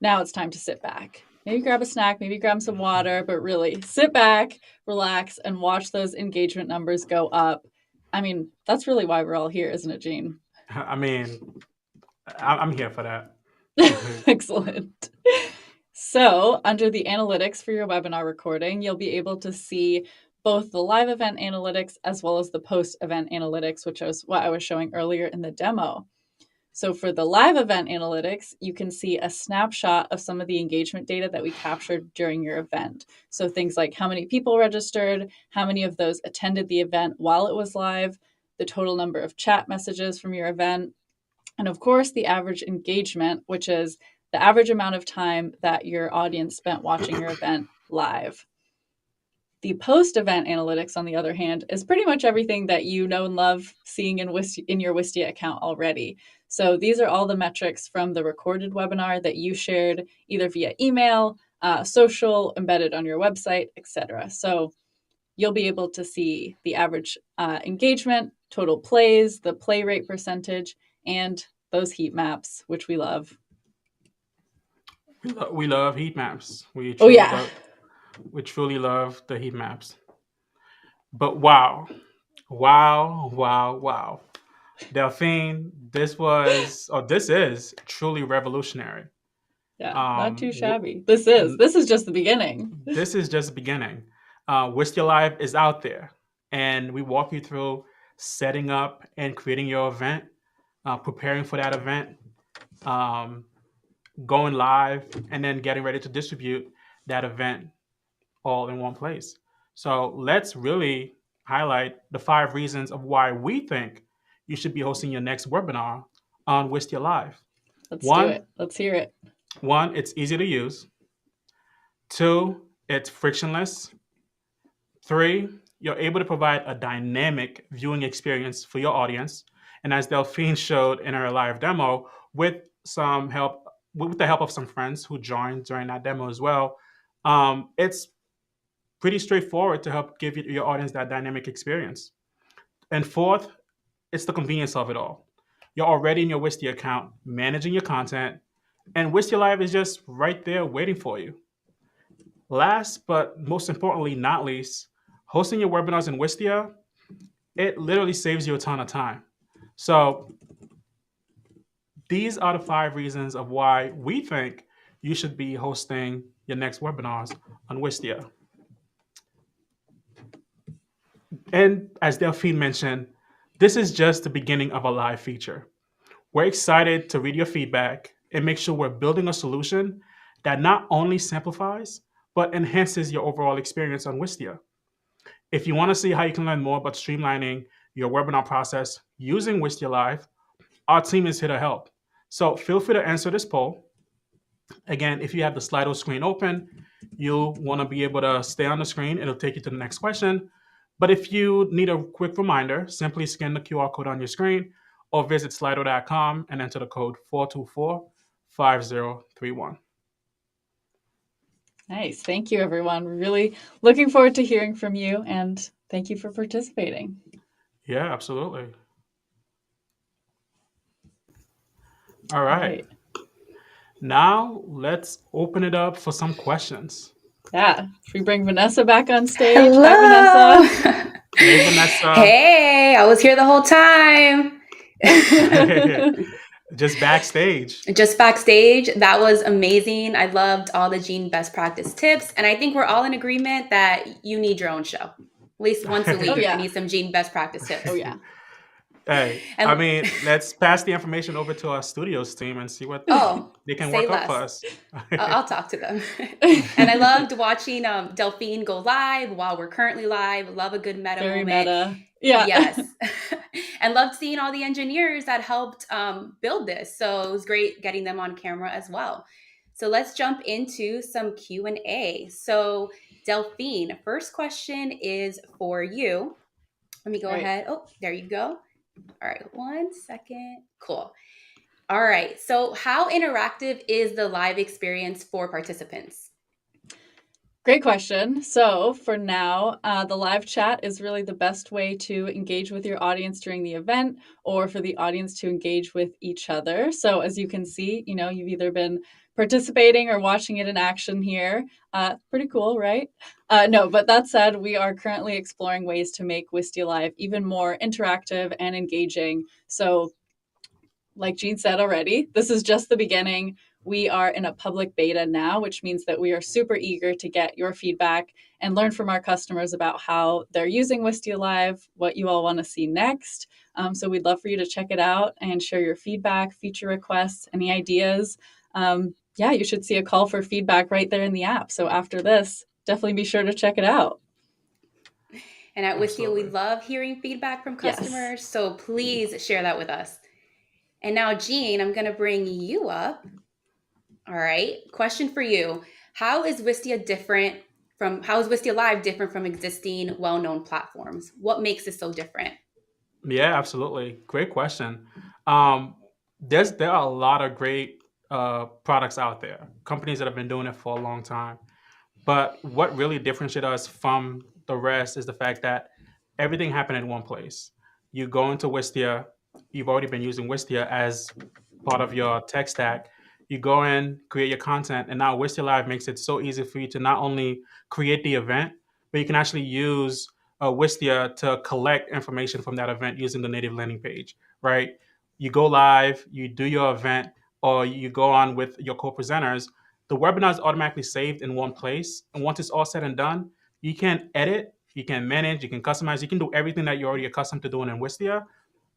it's time to sit back. Maybe grab a snack, maybe grab some water, but really sit back, relax, and watch those engagement numbers go up. I mean, that's really why we're all here, isn't it, Gene? I mean, I'm here for that. Excellent. So under the analytics for your webinar recording, you'll be able to see both the live event analytics as well as the post-event analytics, which was what I was showing earlier in the demo. So for the live event analytics, you can see a snapshot of some of the engagement data that we captured during your event. So things like how many people registered, how many of those attended the event while it was live, the total number of chat messages from your event, and of course, the average engagement, which is the average amount of time that your audience spent watching your event live. The post-event analytics, on the other hand, is pretty much everything that you know and love seeing in your Wistia account already. So these are all the metrics from the recorded webinar that you shared either via email, social, embedded on your website, etc. So you'll be able to see the average engagement, total plays, the play rate percentage, and those heat maps, which we love. We love heat maps. We truly love the heat maps. But wow. Delphine, this is truly revolutionary. Yeah, not too shabby. This is just the beginning. This is just the beginning. Wistia Live is out there, and we walk you through setting up and creating your event, preparing for that event, going live, and then getting ready to distribute that event all in one place. So let's really highlight the 5 reasons of why we think you should be hosting your next webinar on Wistia Live. Let's do it. Let's hear it. 1, it's easy to use. 2, it's frictionless. 3, you're able to provide a dynamic viewing experience for your audience. And as Delphine showed in her live demo, with the help of some friends who joined during that demo as well, it's pretty straightforward to help give your audience that dynamic experience. And 4th, it's the convenience of it all. You're already in your Wistia account, managing your content, and Wistia Live is just right there waiting for you. Last but most importantly, not least, hosting your webinars in Wistia, it literally saves you a ton of time. So these are the 5 reasons of why we think you should be hosting your next webinars on Wistia. And as Delphine mentioned, this is just the beginning of a live feature. We're excited to read your feedback and make sure we're building a solution that not only simplifies, but enhances your overall experience on Wistia. If you want to see how you can learn more about streamlining your webinar process using Wistia Live, our team is here to help. So feel free to answer this poll. Again, if you have the Slido screen open, you'll want to be able to stay on the screen. It'll take you to the next question. But if you need a quick reminder, simply scan the QR code on your screen or visit slido.com and enter the code 424-5031. Nice. Thank you, everyone. We're really looking forward to hearing from you, and thank you for participating. Yeah, absolutely. All right. Now let's open it up for some questions. Yeah. Should we bring Vanessa back on stage? Hello. Hi, Vanessa. Hey, Vanessa. Hey, I was here the whole time. Just backstage. Just backstage. That was amazing. I loved all the Jean best practice tips. And I think we're all in agreement that you need your own show. At least once a week, yeah. you need some Jean best practice tips. Oh, yeah. Hey, And- I mean, let's pass the information over to our studios team and see what they can say work less. up for us. I'll talk to them. And I loved watching Delphine go live while we're currently live. Love a good meta Very moment. meta. Yeah. Yes. And loved seeing all the engineers that helped build this. So it was great getting them on camera as well. So let's jump into some Q&A. So Delphine, first question is for you. Let me go ahead. Oh, there you go. All right, 1 second. Cool. All right. So how interactive is the live experience for participants? Great question. So for now, the live chat is really the best way to engage with your audience during the event, or for the audience to engage with each other. So as you can see, you've either been participating or watching it in action here. Pretty cool, right? No, but that said, we are currently exploring ways to make Wistia Live even more interactive and engaging. So like Jean said already, this is just the beginning. We are in a public beta now, which means that we are super eager to get your feedback and learn from our customers about how they're using Wistia Live, what you all want to see next. So we'd love for you to check it out and share your feedback, feature requests, any ideas. You should see a call for feedback right there in the app. So after this, definitely be sure to check it out. And at Wistia, we love hearing feedback from customers. Yes. So please share that with us. And now, Jean, I'm going to bring you up. All right. Question for you. How is Wistia Live different from existing well-known platforms? What makes it so different? Yeah, absolutely. Great question. There are a lot of great products out there, companies that have been doing it for a long time. But what really differentiates us from the rest is the fact that everything happened in one place. You go into Wistia, you've already been using Wistia as part of your tech stack. You go in, create your content, and now Wistia Live makes it so easy for you to not only create the event, but you can actually use Wistia to collect information from that event using the native landing page, right? You go live, you do your event, or you go on with your co-presenters. The webinar is automatically saved in one place. And once it's all said and done, you can edit, you can manage, you can customize, you can do everything that you're already accustomed to doing in Wistia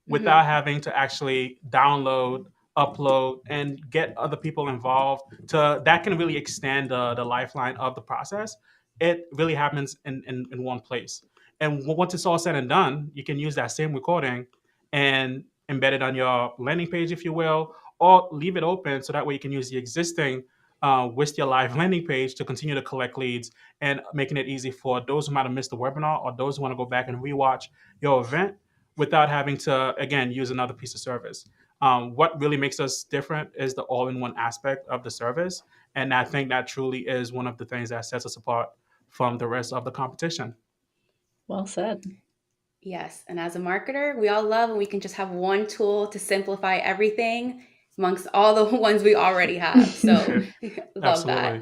without having to actually download, upload, and get other people involved. That can really extend the lifeline of the process. It really happens in one place. And once it's all said and done, you can use that same recording and embed it on your landing page, if you will, or leave it open so that way you can use the existing Wistia Live landing page to continue to collect leads and making it easy for those who might have missed the webinar or those who want to go back and rewatch your event without having to, again, use another piece of service. What really makes us different is the all-in-one aspect of the service. And I think that truly is one of the things that sets us apart from the rest of the competition. Well said. Yes. And as a marketer, we all love when we can just have one tool to simplify everything amongst all the ones we already have. So love that.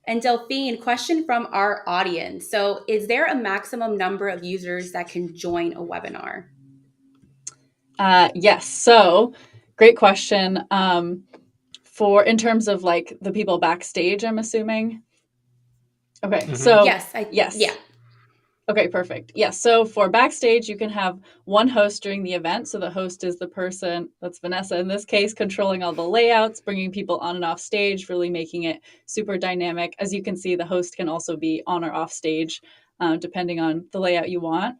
And Delphine, question from our audience. So is there a maximum number of users that can join a webinar? Yes. So great question. For in terms of like the people backstage, I'm assuming. Okay. Mhm. So Yes. yes. Okay, perfect. Yes. So for backstage, you can have one host during the event. So the host is the person, that's Vanessa in this case, controlling all the layouts, bringing people on and off stage, really making it super dynamic. As you can see, the host can also be on or off stage, depending on the layout you want.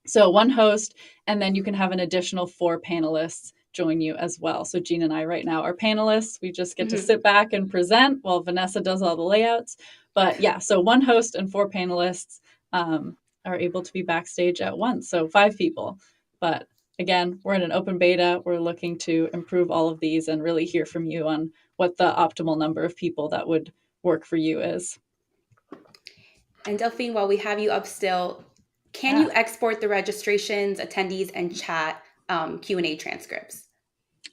So one host, and then you can have an additional 4 panelists join you as well. So Jean and I right now are panelists. We just get to sit back and present while Vanessa does all the layouts. But yeah, so one host and 4 panelists are able to be backstage at once. So 5 people. But again, we're in an open beta. We're looking to improve all of these and really hear from you on what the optimal number of people that would work for you is. And Delphine, while we have you up still, can you export the registrations, attendees, and chat Q&A transcripts?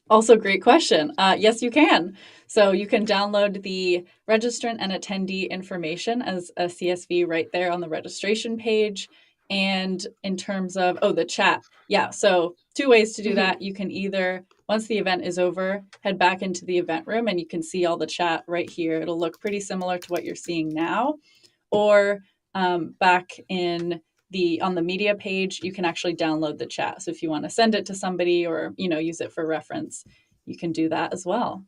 Also, great question. Yes, you can. So you can download the registrant and attendee information as a CSV right there on the registration page. And in terms of, the chat. Yeah, so 2 ways to do that. You can either, once the event is over, head back into the event room and you can see all the chat right here. It'll look pretty similar to what you're seeing now. Or back on the media page, you can actually download the chat. So if you want to send it to somebody or, use it for reference, you can do that as well.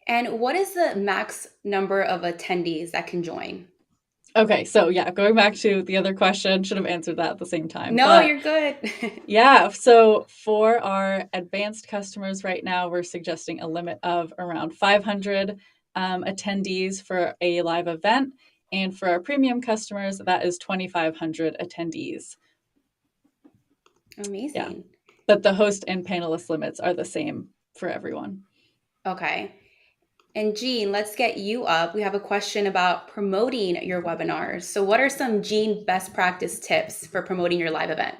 And what is the max number of attendees that can join? Okay, so yeah, going back to the other question, should have answered that at the same time. No, you're good. Yeah, so for our advanced customers right now, we're suggesting a limit of around 500 attendees for a live event. And for our premium customers, that is 2,500 attendees. Amazing. Yeah. But the host and panelist limits are the same for everyone. Okay. And Jean, let's get you up. We have a question about promoting your webinars. So what are some Jean best practice tips for promoting your live event?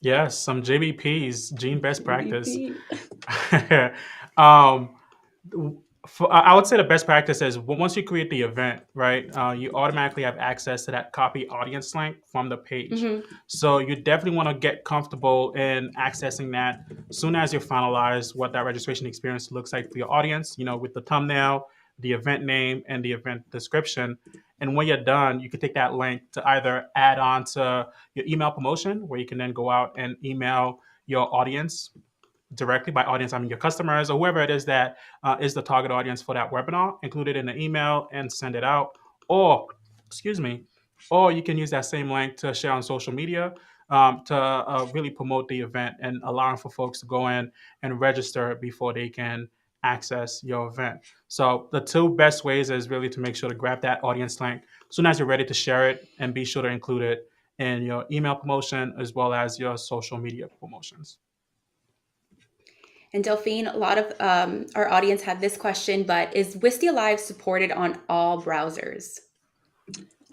Yes, some JBPs, Jean best practice. I would say the best practice is once you create the event, right, you automatically have access to that copy audience link from the page. So you definitely want to get comfortable in accessing that as soon as you finalize what that registration experience looks like for your audience, with the thumbnail, the event name, and the event description. And when you're done, you can take that link to either add on to your email promotion, where you can then go out and email your audience directly. By audience, I mean your customers or whoever it is that is the target audience for that webinar, include it in the email and send it out. Or you can use that same link to share on social media to really promote the event and allowing for folks to go in and register before they can access your event. So the 2 best ways is really to make sure to grab that audience link as soon as you're ready to share it, and be sure to include it in your email promotion as well as your social media promotions. And Delphine, a lot of our audience had this question, but is Wistia Live supported on all browsers?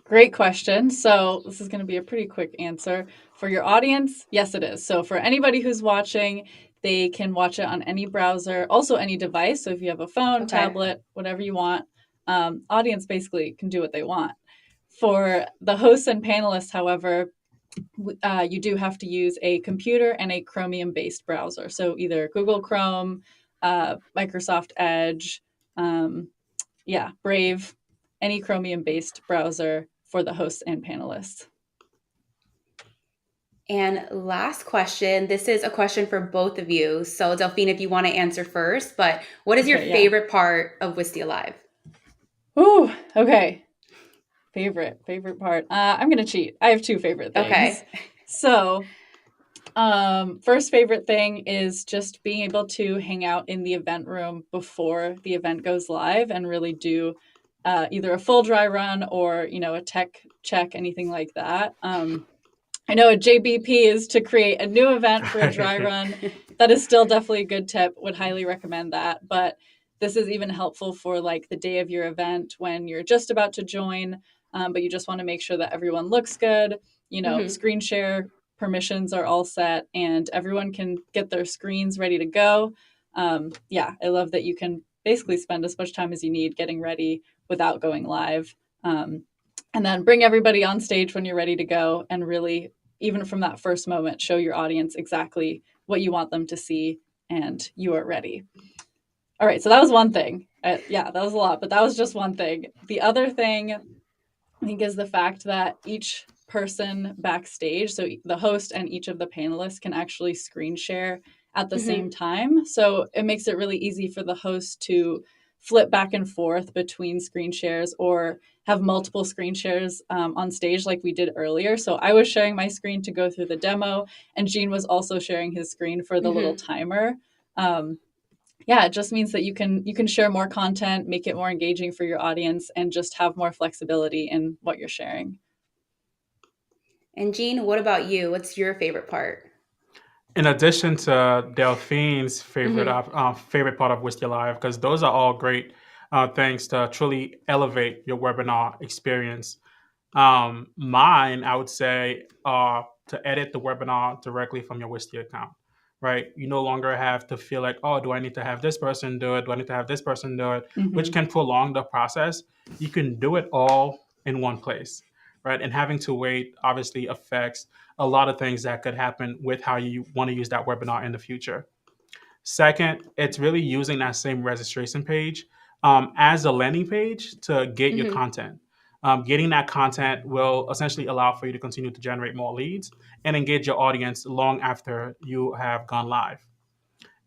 Great question. So this is going to be a pretty quick answer. For your audience, yes, it is. So for anybody who's watching, they can watch it on any browser, also any device. So if you have a phone, tablet, whatever you want, audience basically can do what they want. For the hosts and panelists, however, you do have to use a computer and a Chromium-based browser. So either Google Chrome, Microsoft Edge, Brave, any Chromium-based browser for the hosts and panelists. And last question, this is a question for both of you. So Delphine, if you want to answer first, but what is your favorite part of Wistia Live? Ooh, okay. Favorite part. I'm going to cheat. I have 2 favorite things. Okay. So first favorite thing is just being able to hang out in the event room before the event goes live and really do either a full dry run or, a tech check, anything like that. I know a JBP is to create a new event for a dry run. That is still definitely a good tip. Would highly recommend that. But this is even helpful for like the day of your event when you're just about to join, but you just want to make sure that everyone looks good. Screen share permissions are all set and everyone can get their screens ready to go. I love that you can basically spend as much time as you need getting ready without going live. And then bring everybody on stage when you're ready to go, and really, even from that first moment, show your audience exactly what you want them to see, and you are ready. All right, so that was one thing. Yeah, that was a lot, but that was just one thing. The other thing, I think, is the fact that each person backstage, so the host and each of the panelists, can actually screen share at the same time. So it makes it really easy for the host to flip back and forth between screen shares, or have multiple screen shares on stage like we did earlier. So I was sharing my screen to go through the demo, and Gene was also sharing his screen for the little timer. Yeah, it just means that you can share more content, make it more engaging for your audience, and just have more flexibility in what you're sharing. And Gene, what about you? What's your favorite part? In addition to Delphine's favorite favorite part of Wistia Live, because those are all great things to truly elevate your webinar experience. Mine, I would say, to edit the webinar directly from your Wistia account, right? You no longer have to feel like, oh, do I need to have this person do it? Do I need to have this person do it? Which can prolong the process. You can do it all in one place, right? And having to wait obviously affects a lot of things that could happen with how you want to use that webinar in the future. Second, it's really using that same registration page as a landing page to get your content. Getting that content will essentially allow for you to continue to generate more leads and engage your audience long after you have gone live.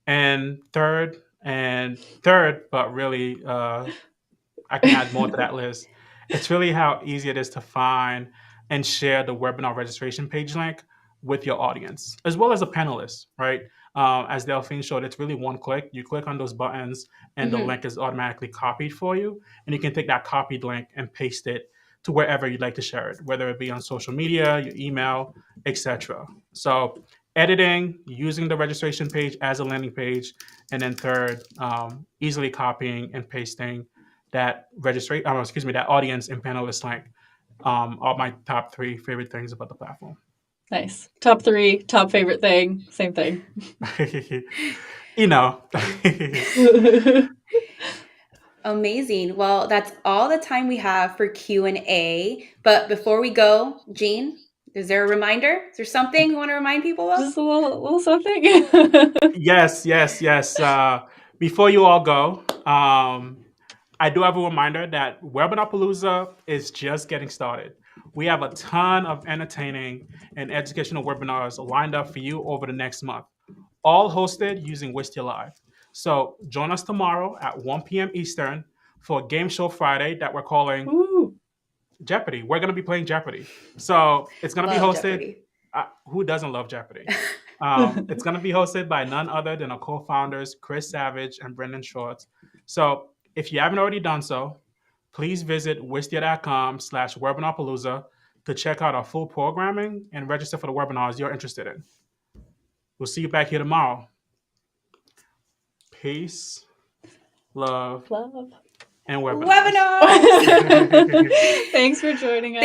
And third, but really, I can add more to that list. It's really how easy it is to find and share the webinar registration page link with your audience, as well as a panelist, right? As Delphine showed, it's really one click. You click on those buttons and the link is automatically copied for you. And you can take that copied link and paste it to wherever you'd like to share it, whether it be on social media, your email, etc. So editing, using the registration page as a landing page, and then third, easily copying and pasting that that audience and panelist link are my top 3 favorite things about the platform. Nice. Top 3, top favorite thing, same thing. You know. Amazing. Well, that's all the time we have for Q&A. But before we go, Gene, is there a reminder? Is there something you want to remind people of? Just a little something. Yes. Before you all go, I do have a reminder that Webinarpalooza is just getting started. We have a ton of entertaining and educational webinars lined up for you over the next month, all hosted using Wistia Live. So join us tomorrow at 1 p.m. Eastern for a game show Friday that we're calling Jeopardy. We're going to be playing Jeopardy. So it's going to be hosted. Who doesn't love Jeopardy? It's going to be hosted by none other than our co-founders, Chris Savage and Brendan Schwartz. So if you haven't already done so, please visit wistia.com/webinarpalooza to check out our full programming and register for the webinars you're interested in. We'll see you back here tomorrow. Peace, love, and webinars. Thanks for joining us.